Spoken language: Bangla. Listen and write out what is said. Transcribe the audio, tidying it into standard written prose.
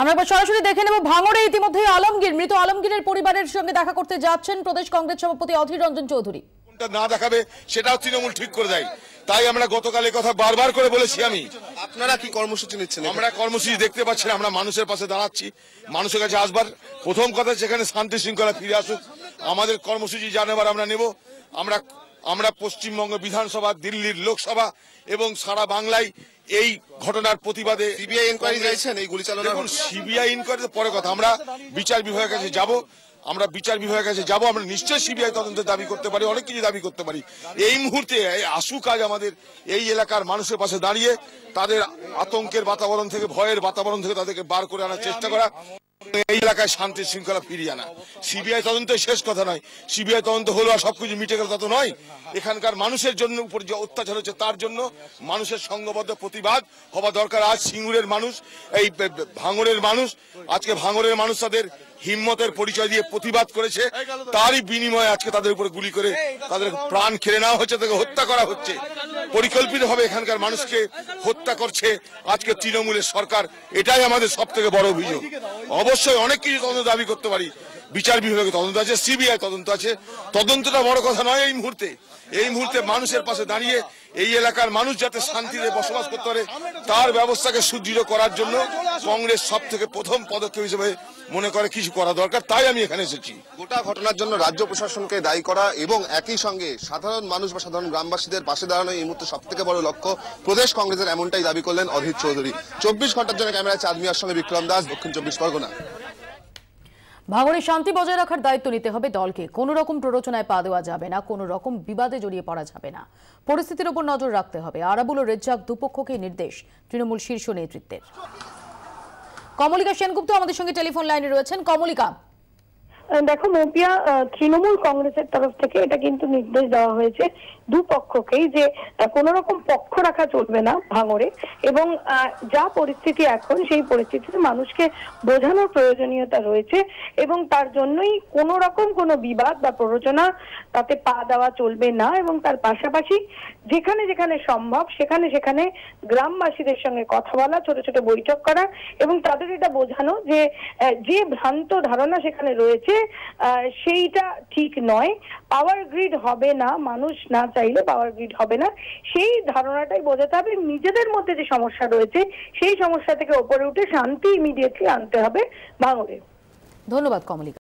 আমরা সরাসরি দেখে নেব ভাঙড়ে ইতিমধ্যে আলমগীর মৃত আলমগীরের পরিবারের সঙ্গে দেখা করতে যাচ্ছেন প্রদেশ কংগ্রেস সভাপতি অধীর রঞ্জন চৌধুরী। কোনটা না দেখাবে সেটাও তৃণমূল ঠিক করে দেয়, তাই আমরা গতকাল এই কথা বারবার করে বলেছি। আপনারা কি কর্মসূচি নিচ্ছেন? আমরা কর্মসূচি দেখতে পাচ্ছি না, আমরা মানুষের পাশে দাঁড়াচ্ছি। মানুষের কাছে আসবার প্রথম কথা যেখানে শান্তি শৃঙ্খলা ফিরে আসুক, আমাদের কর্মসূচি জানাবার আমরা নেব। আমরা পশ্চিমবঙ্গ বিধানসভা, দিল্লির লোকসভা এবং সারা বাংলায় এই ঘটনার প্রতিবাদে সিবিআই ইনকোয়ারি চাইছেন এই গুলি চালানোর? দেখুন, সিবিআই ইনকোয়ারি পরে কথা, আমরা বিচার বিভাগের কাছে যাব। আমরা নিশ্চয়ই সিবিআই তদন্তের দাবি করতে পারি, অনেক কিছু দাবি করতে পারি। এই মুহূর্তে আশু কাজ আমাদের এই এলাকার মানুষের পাশে দাঁড়িয়ে তাদের আতঙ্কের বাতাবরণ থেকে, ভয়ের বাতাবরণ থেকে তাদেরকে বার করে আনার চেষ্টা করা, এই এলাকায় শান্তি শৃঙ্খলা ফিরিয়ে আনা। সিবিআই তদন্তের শেষ কথা নয়, সিবিআই তদন্ত হলো আর সবকিছু মিটে গেল তা তো নয়। এখানকার মানুষের জন্য উপর যে অত্যাচার হচ্ছে তার জন্য মানুষের সংঘবদ্ধ প্রতিবাদ হওয়া দরকার। আজ সিঙ্গুরের মানুষ, এই ভাঙড়ের মানুষ, আজকে ভাঙড়ের মানুষ তাদের হিম্মতের পরিচয় দিয়ে প্রতিবাদ করেছে, তারই বিনিময়ে আজকে তাদের উপরে গুলি করে তাদের প্রাণ কেড়ে নেওয়া হচ্ছে, তাদেরকে হত্যা করা হচ্ছে। পরিকল্পিতভাবে এখানকার মানুষকে হত্যা করছে আজকে তৃণমূলের সরকার। এটাই আমাদের সব থেকে বড় অভিযোগ। অবশ্যই অনেক কিছু তদন্ত দাবি করতে পারি, বিচার বিভাগে তদন্ত আছে, সিবিআই তদন্ত আছে। তদন্তটা বড় কথা নয় এই মুহূর্তে মানুষের পাশে দাঁড়িয়ে এই এলাকার মানুষ যাতে শান্তিতে বসবাস করতে পারে তার ব্যবস্থাকে সুদৃঢ় করার জন্য কংগ্রেস সব থেকে প্রথম পদক্ষেপ হিসেবে মনে করে কিছু করা দরকার, তাই আমি এখানে এসেছি। গোটা ঘটনার জন্য রাজ্য প্রশাসনকে দায়ী করা এবং একই সঙ্গে সাধারণ মানুষ বা সাধারণ গ্রামবাসীদের পাশে দাঁড়ানো এই মুহূর্তে সব থেকে বড় লক্ষ্য প্রদেশ কংগ্রেসের, এমনটাই দাবি করলেন অধীর চৌধুরী। 24 ঘন্টার জন্য ক্যামেরায় চাঁদ মিয়ার সঙ্গে বিক্রম দাস, দক্ষিণ 24 পরগনা। ভাঙড়ে শান্তি বজায় রাখার দায়িত্ব নিতে হবে দলকে। কোনো রকম প্ররোচনায় পা দেওয়া যাবে না, কোনো রকম বিবাদে জড়িয়ে পড়া যাবে না। পরিস্থিতির উপর নজর রাখতে হবে। আরাবুল ও রেজ্জাক দুপক্ষকে নির্দেশ তৃণমূল শীর্ষ নেতৃত্বের। কমলিকা সেনগুপ্ত আমাদের সঙ্গে টেলিফোন লাইনে রয়েছেন। কমলিকা, দেখো মৌপিয়া, তৃণমূল কংগ্রেসের তরফ থেকে এটা কিন্তু নির্দেশ দেওয়া হয়েছে দুপক্ষকেই যে কোন রকম পক্ষ রাখা চলবে না ভাঙড়ে, এবং যা পরিস্থিতি এখন সেই পরিস্থিতিতে মানুষকে বোঝানোর প্রয়োজনীয়তা রয়েছে এবং তার জন্যই কোন রকম কোনো বিবাদ বা প্ররোচনা তাতে পা দেওয়া চলবে না। এবং তার পাশাপাশি যেখানে যেখানে সম্ভব সেখানে সেখানে গ্রামবাসীদের সঙ্গে কথা বলা, ছোট ছোট বৈঠক করা এবং তাদের এটা বোঝানো যে যে ভ্রান্ত ধারণা সেখানে রয়েছে সেইটা ঠিক নয়। পাওয়ার গ্রিড হবে না, মানুষ না চাইলে পাওয়ার গ্রিড হবে না, সেই ধারণাটাই বোঝাতে হবে। নিজেদের মধ্যে যে সমস্যা রয়েছে সেই সমস্যা থেকে ওপরে উঠে শান্তি ইমিডিয়েটলি আনতে হবে ভাঙড়ে। ধন্যবাদ কমলিকা।